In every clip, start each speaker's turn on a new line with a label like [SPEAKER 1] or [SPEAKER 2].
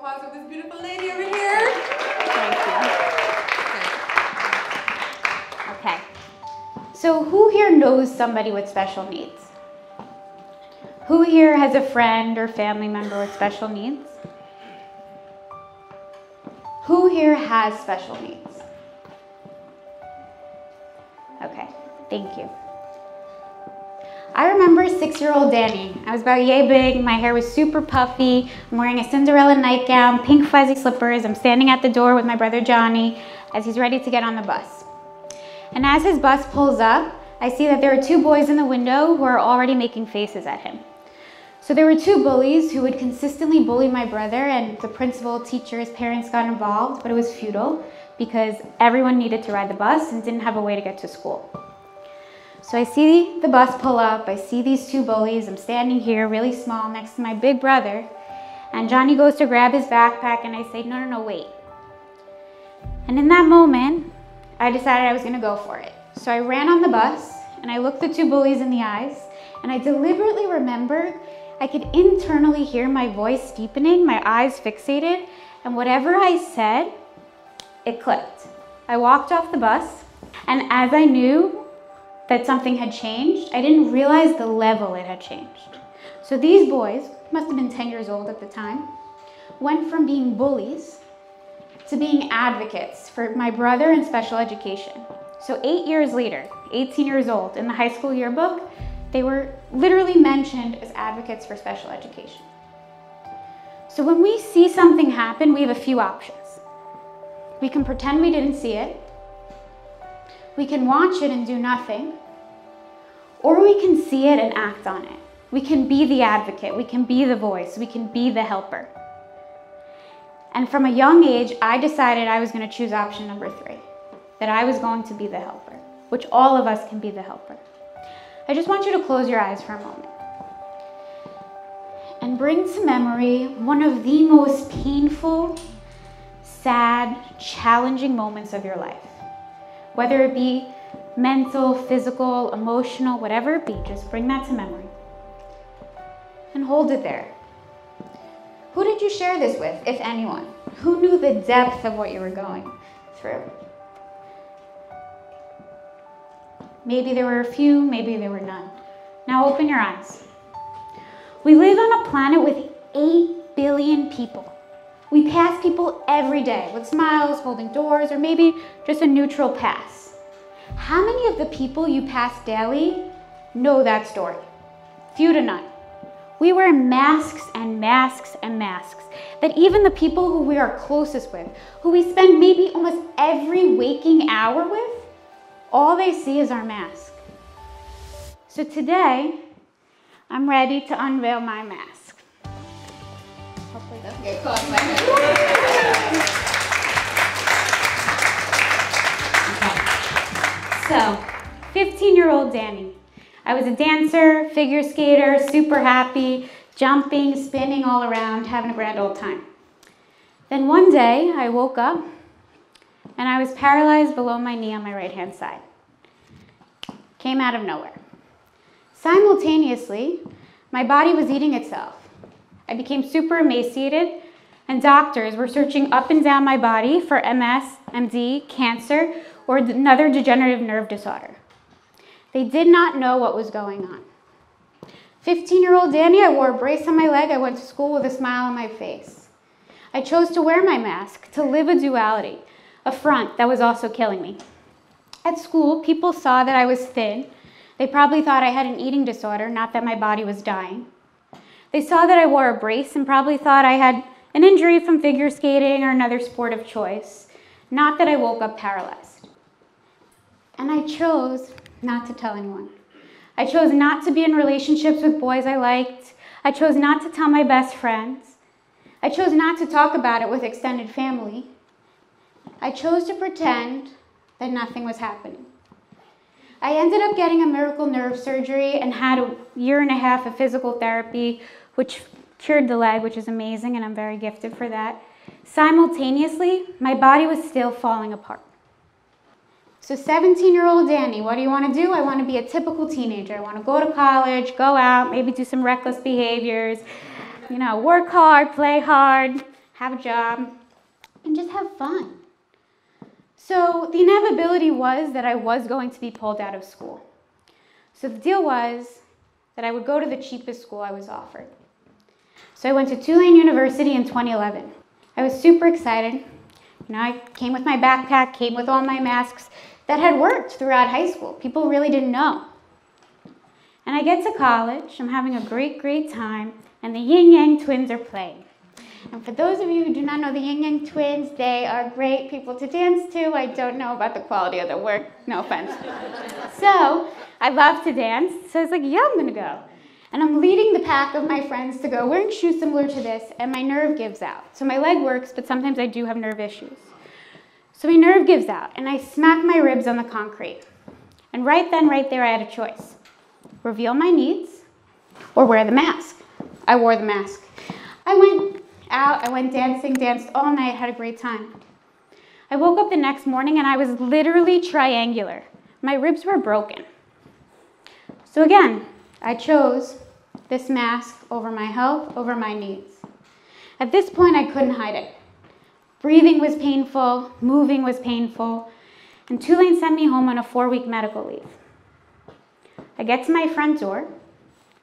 [SPEAKER 1] applause for this beautiful lady over here.
[SPEAKER 2] Thank you. Okay. So who here knows somebody with special needs? Who here has a friend or family member with special needs? Who here has special needs? Okay, thank you. I remember 6-year-old Danny. I was about yay big, my hair was super puffy, I'm wearing a Cinderella nightgown, pink fuzzy slippers, I'm standing at the door with my brother Johnny as he's ready to get on the bus. And as his bus pulls up, I see that there are 2 boys in the window who are already making faces at him. So there were 2 bullies who would consistently bully my brother, and the principal, teachers, parents got involved, but it was futile because everyone needed to ride the bus and didn't have a way to get to school. So I see the bus pull up, I see these 2 bullies, I'm standing here really small next to my big brother, and Johnny goes to grab his backpack and I say, no, wait. And in that moment, I decided I was gonna go for it. So I ran on the bus and I looked the 2 bullies in the eyes, and I deliberately remembered I could internally hear my voice deepening, my eyes fixated, and whatever I said, it clicked. I walked off the bus, and as I knew that something had changed, I didn't realize the level it had changed. So these boys, must have been 10 years old at the time, went from being bullies to being advocates for my brother in special education. So 8 years later, 18 years old, in the high school yearbook, they were literally mentioned as advocates for special education. So when we see something happen, we have a few options. We can pretend we didn't see it, we can watch it and do nothing, or we can see it and act on it. We can be the advocate, we can be the voice, we can be the helper. And from a young age, I decided I was going to choose option number 3, that I was going to be the helper, which all of us can be the helper. I just want you to close your eyes for a moment and bring to memory one of the most painful, sad, challenging moments of your life. Whether it be mental, physical, emotional, whatever it be, just bring that to memory and hold it there. Who did you share this with, if anyone? Who knew the depth of what you were going through? Maybe there were a few, maybe there were none. Now open your eyes. We live on a planet with 8 billion people. We pass people every day with smiles, holding doors, or maybe just a neutral pass. How many of the people you pass daily know that story? Few to none. We wear masks and masks and masks that even the people who we are closest with, who we spend maybe almost every waking hour with, all they see is our mask. So today, I'm ready to unveil my mask. Hopefully it doesn't get caught in my head. Okay. So, 15-year-old Danny. I was a dancer, figure skater, super happy, jumping, spinning all around, having a grand old time. Then one day, I woke up and I was paralyzed below my knee on my right-hand side. Came out of nowhere. Simultaneously, my body was eating itself. I became super emaciated, and doctors were searching up and down my body for MS, MD, cancer, or another degenerative nerve disorder. They did not know what was going on. 15-year-old Danny, I wore a brace on my leg. I went to school with a smile on my face. I chose to wear my mask, to live a duality, a front that was also killing me. At school, people saw that I was thin. They probably thought I had an eating disorder, not that my body was dying. They saw that I wore a brace and probably thought I had an injury from figure skating or another sport of choice, not that I woke up paralyzed. And I chose not to tell anyone. I chose not to be in relationships with boys I liked. I chose not to tell my best friends. I chose not to talk about it with extended family. I chose to pretend that nothing was happening. I ended up getting a miracle nerve surgery and had a 1.5 years of physical therapy, which cured the leg, which is amazing, and I'm very gifted for that. Simultaneously, my body was still falling apart. So 17-year-old Danny, what do you want to do? I want to be a typical teenager. I want to go to college, go out, maybe do some reckless behaviors, work hard, play hard, have a job, and just have fun. So the inevitability was that I was going to be pulled out of school. So the deal was that I would go to the cheapest school I was offered. So I went to Tulane University in 2011. I was super excited. I came with my backpack, came with all my masks that had worked throughout high school. People really didn't know. And I get to college, I'm having a great, great time, and the Yin Yang twins are playing. And for those of you who do not know the Yin Yang twins, they are great people to dance to. I don't know about the quality of the work, no offense. So I love to dance, so I was like, yeah, I'm gonna go. And I'm leading the pack of my friends to go, wearing shoes similar to this, and my nerve gives out. So my leg works, but sometimes I do have nerve issues. So my nerve gives out, and I smack my ribs on the concrete. And right then, right there, I had a choice. Reveal my needs, or wear the mask. I wore the mask. I went out, I went dancing, danced all night, had a great time. I woke up the next morning, and I was literally triangular. My ribs were broken. So again, I chose this mask over my health, over my needs. At this point, I couldn't hide it. Breathing was painful, moving was painful, and Tulane sent me home on a 4-week medical leave. I get to my front door.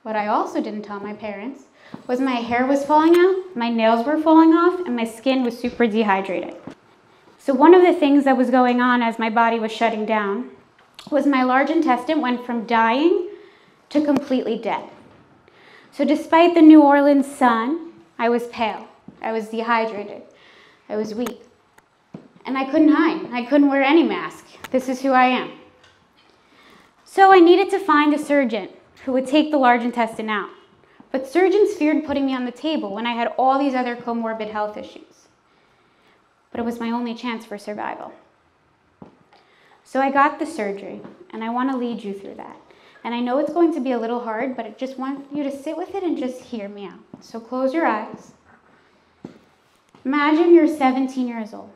[SPEAKER 2] What I also didn't tell my parents was my hair was falling out, my nails were falling off, and my skin was super dehydrated. So one of the things that was going on as my body was shutting down was my large intestine went from dying to completely dead. So despite the New Orleans sun, I was pale, I was dehydrated, I was weak, and I couldn't hide. I couldn't wear any mask. This is who I am. So I needed to find a surgeon who would take the large intestine out. But surgeons feared putting me on the table when I had all these other comorbid health issues. But it was my only chance for survival. So I got the surgery, and I want to lead you through that. And I know it's going to be a little hard, but I just want you to sit with it and just hear me out. So close your eyes. Imagine you're 17 years old.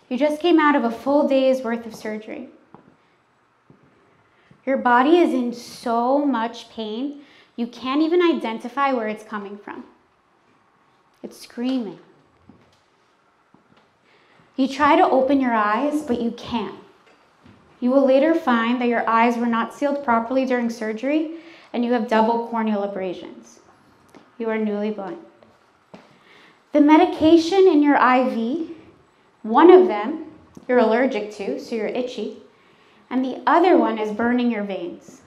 [SPEAKER 2] You just came out of a full day's worth of surgery. Your body is in so much pain, you can't even identify where it's coming from. It's screaming. You try to open your eyes, but you can't. You will later find that your eyes were not sealed properly during surgery, and you have double corneal abrasions. You are newly blind. The medication in your IV, one of them you're allergic to, so you're itchy, and the other one is burning your veins.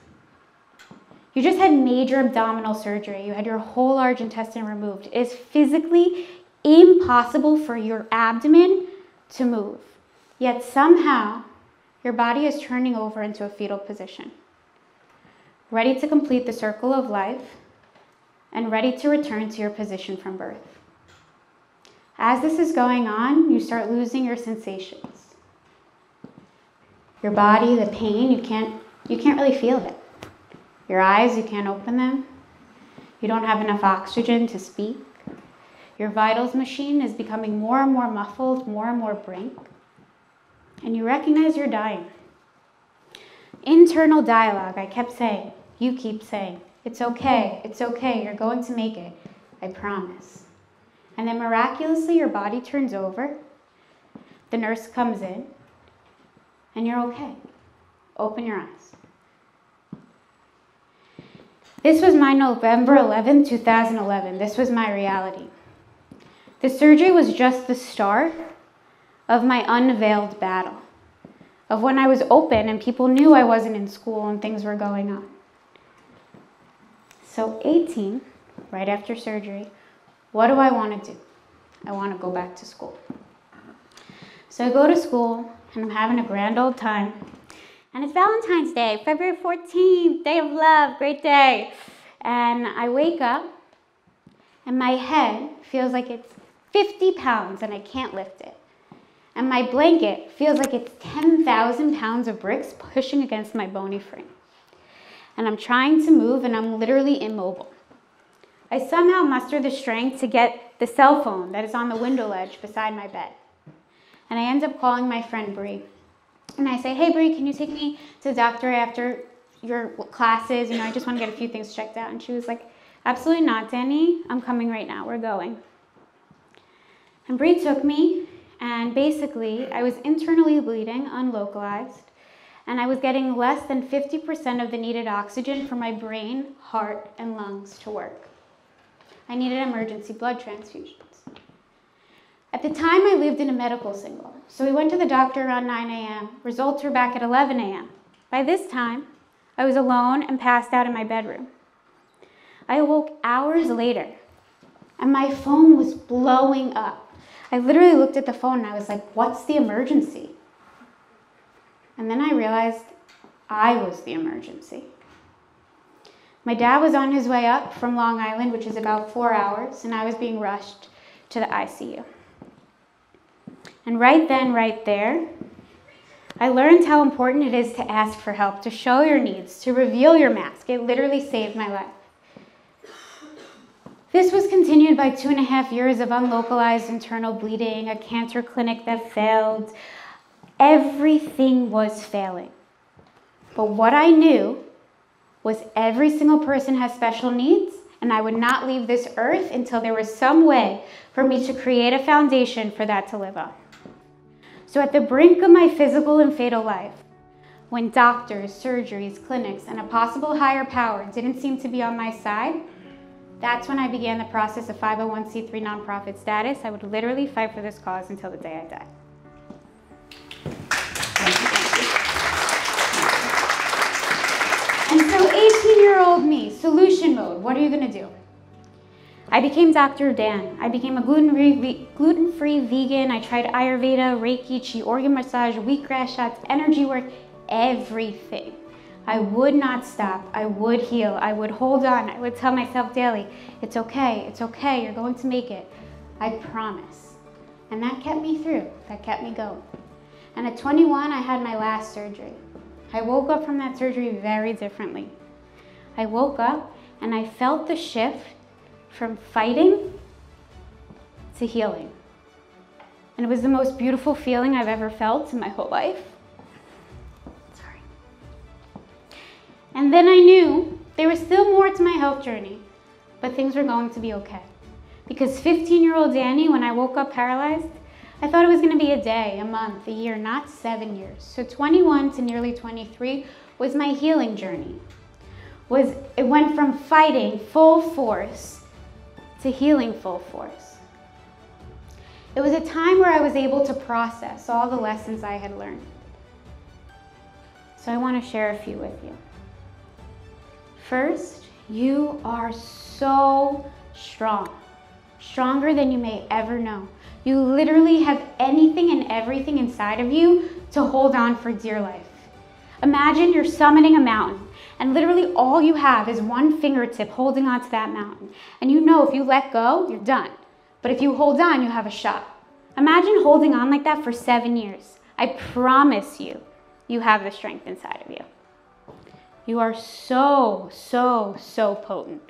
[SPEAKER 2] You just had major abdominal surgery. You had your whole large intestine removed. It is physically impossible for your abdomen to move. Yet somehow, your body is turning over into a fetal position, ready to complete the circle of life and ready to return to your position from birth. As this is going on, you start losing your sensations. Your body, the pain, you can't really feel it. Your eyes, you can't open them. You don't have enough oxygen to speak. Your vitals machine is becoming more and more muffled, more and more brink. And you recognize you're dying. Internal dialogue, I kept saying, you keep saying, it's okay, you're going to make it, I promise. And then miraculously your body turns over, the nurse comes in, and you're okay. Open your eyes. This was my November 11, 2011. This was my reality. The surgery was just the start of my unveiled battle, of when I was open and people knew I wasn't in school and things were going on. So 18, right after surgery, what do I want to do? I want to go back to school. So I go to school and I'm having a grand old time. And it's Valentine's Day, February 14th, day of love, great day. And I wake up and my head feels like it's 50 pounds and I can't lift it. And my blanket feels like it's 10,000 pounds of bricks pushing against my bony frame. And I'm trying to move and I'm literally immobile. I somehow muster the strength to get the cell phone that is on the window ledge beside my bed. And I end up calling my friend Bree. And I say, hey Bree, can you take me to the doctor after your classes? I just want to get a few things checked out. And she was like, absolutely not, Danny. I'm coming right now. We're going. And Bree took me, and basically I was internally bleeding, unlocalized, and I was getting less than 50% of the needed oxygen for my brain, heart, and lungs to work. I needed emergency blood transfusions. At the time, I lived in a medical single, so we went to the doctor around 9 a.m. Results were back at 11 a.m. By this time, I was alone and passed out in my bedroom. I awoke hours later, and my phone was blowing up. I literally looked at the phone and I was like, what's the emergency? And then I realized I was the emergency. My dad was on his way up from Long Island, which is about 4 hours, and I was being rushed to the ICU. And right then, right there, I learned how important it is to ask for help, to show your needs, to reveal your mask. It literally saved my life. This was continued by 2.5 years of unlocalized internal bleeding, a cancer clinic that failed. Everything was failing. But what I knew was every single person has special needs, and I would not leave this earth until there was some way for me to create a foundation for that to live on. So at the brink of my physical and fatal life, when doctors, surgeries, clinics, and a possible higher power didn't seem to be on my side, that's when I began the process of 501c3 nonprofit status. I would literally fight for this cause until the day I die. And so 18-year-old me, solution mode, what are you gonna do? I became Dr. Dan. I became a gluten-free vegan. I tried Ayurveda, Reiki, Chi organ massage, wheatgrass shots, energy work, everything. I would not stop. I would heal. I would hold on. I would tell myself daily, it's okay, you're going to make it. I promise. And that kept me through. That kept me going. And at 21, I had my last surgery. I woke up from that surgery very differently. I woke up and I felt the shift from fighting to healing. And it was the most beautiful feeling I've ever felt in my whole life. Sorry. And then I knew there was still more to my health journey, but things were going to be okay. Because 15-year-old Danny, when I woke up paralyzed, I thought it was going to be a day, a month, a year, not 7 years. So 21 to nearly 23 was my healing journey. It went from fighting full force to healing full force. It was a time where I was able to process all the lessons I had learned. So I want to share a few with you. First, you are so strong, stronger than you may ever know. You literally have anything and everything inside of you to hold on for dear life. Imagine you're summiting a mountain, and literally all you have is one fingertip holding onto that mountain. And you know if you let go, you're done. But if you hold on, you have a shot. Imagine holding on like that for 7 years. I promise you, you have the strength inside of you. You are so, so, so potent.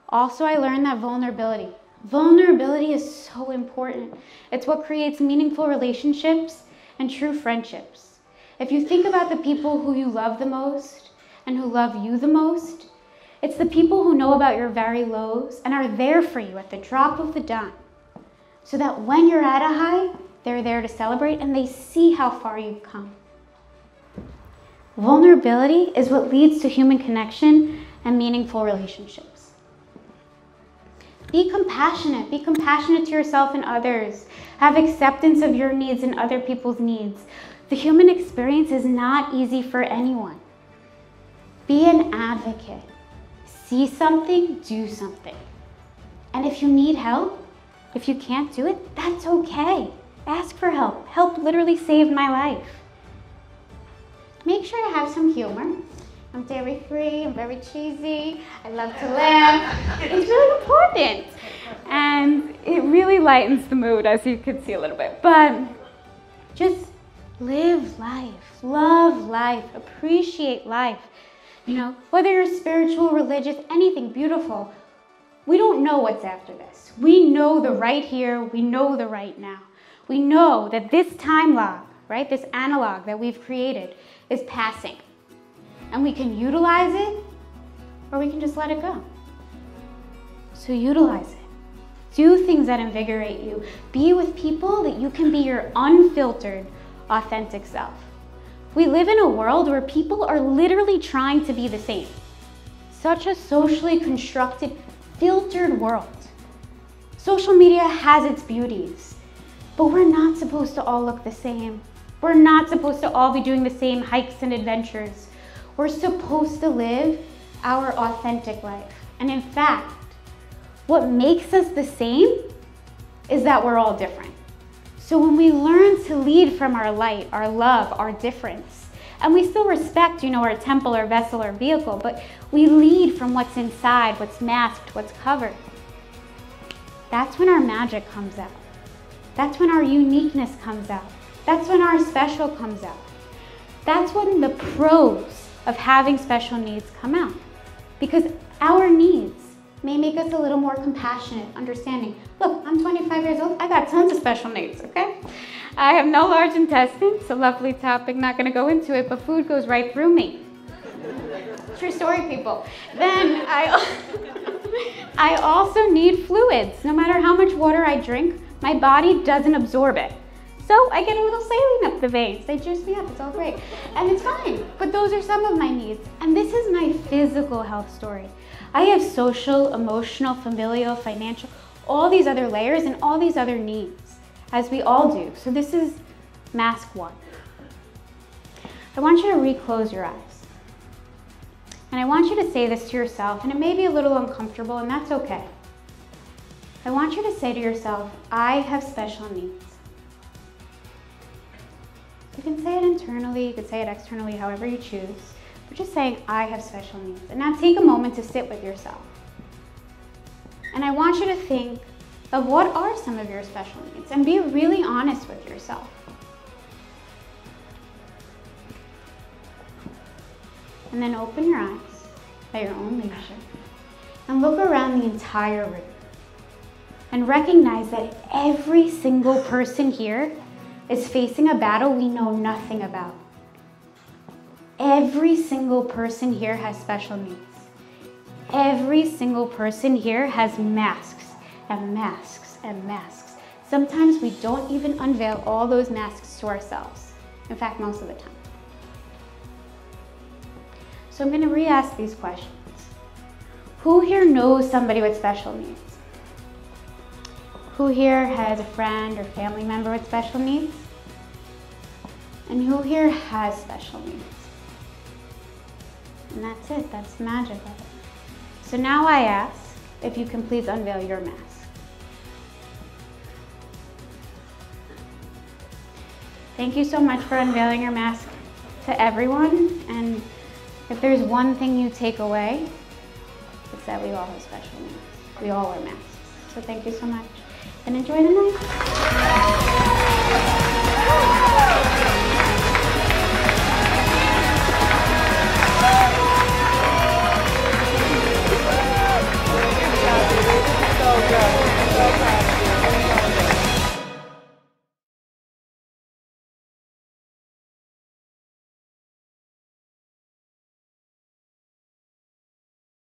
[SPEAKER 2] Also, I learned that vulnerability is so important. It's what creates meaningful relationships and true friendships. If you think about the people who you love the most and who love you the most, it's the people who know about your very lows and are there for you at the drop of the dime. So that when you're at a high, they're there to celebrate and they see how far you've come. Vulnerability is what leads to human connection and meaningful relationships. Be compassionate to yourself and others. Have acceptance of your needs and other people's needs. The human experience is not easy for anyone. Be an advocate. See something, do something. And if you need help, if you can't do it, that's okay. Ask for help. Help literally saved my life. Make sure to have some humor. I'm dairy-free, I'm very cheesy, I love to laugh. It's really important. And it really lightens the mood, as you can see a little bit. But just live life, love life, appreciate life. You know, whether you're spiritual, religious, anything beautiful, we don't know what's after this. We know the right here, we know the right now. We know that this time log, right, this analog that we've created is passing. And we can utilize it, or we can just let it go. So utilize it. Do things that invigorate you. Be with people that you can be your unfiltered, authentic self. We live in a world where people are literally trying to be the same. Such a socially constructed, filtered world. Social media has its beauties, but we're not supposed to all look the same. We're not supposed to all be doing the same hikes and adventures. We're supposed to live our authentic life. And in fact, what makes us the same is that we're all different. So when we learn to lead from our light, our love, our difference, and we still respect, our temple, our vessel, our vehicle, but we lead from what's inside, what's masked, what's covered. That's when our magic comes out. That's when our uniqueness comes out. That's when our special comes out. That's when the pros of having special needs come out. Because our needs may make us a little more compassionate, understanding. Look, I'm 25 years old. I got tons of special needs, okay? I have no large intestine. It's a lovely topic, not going to go into it, but food goes right through me. True story, people. Then I also need fluids. No matter how much water I drink, my body doesn't absorb it. So I get a little saline up the veins. They juice me up, it's all great. And it's fine, but those are some of my needs. And this is my physical health story. I have social, emotional, familial, financial, all these other layers and all these other needs, as we all do. So this is mask one. I want you to reclose your eyes. And I want you to say this to yourself, and it may be a little uncomfortable, and that's okay. I want you to say to yourself, I have special needs. You can say it internally, you can say it externally, however you choose. But just saying, I have special needs. And now take a moment to sit with yourself. And I want you to think of what are some of your special needs and be really honest with yourself. And then open your eyes at your own leisure and look around the entire room and recognize that every single person here is facing a battle we know nothing about. Every single person here has special needs. Every single person here has masks and masks and masks. Sometimes we don't even unveil all those masks to ourselves. In fact, most of the time. So I'm going to re-ask these questions. Who here knows somebody with special needs? Who here has a friend or family member with special needs? And who here has special needs? And that's it, that's the magic of it. So now I ask if you can please unveil your mask. Thank you so much for unveiling your mask to everyone. And if there's one thing you take away, it's that we all have special needs. We all wear masks. So thank you so much and enjoy the night.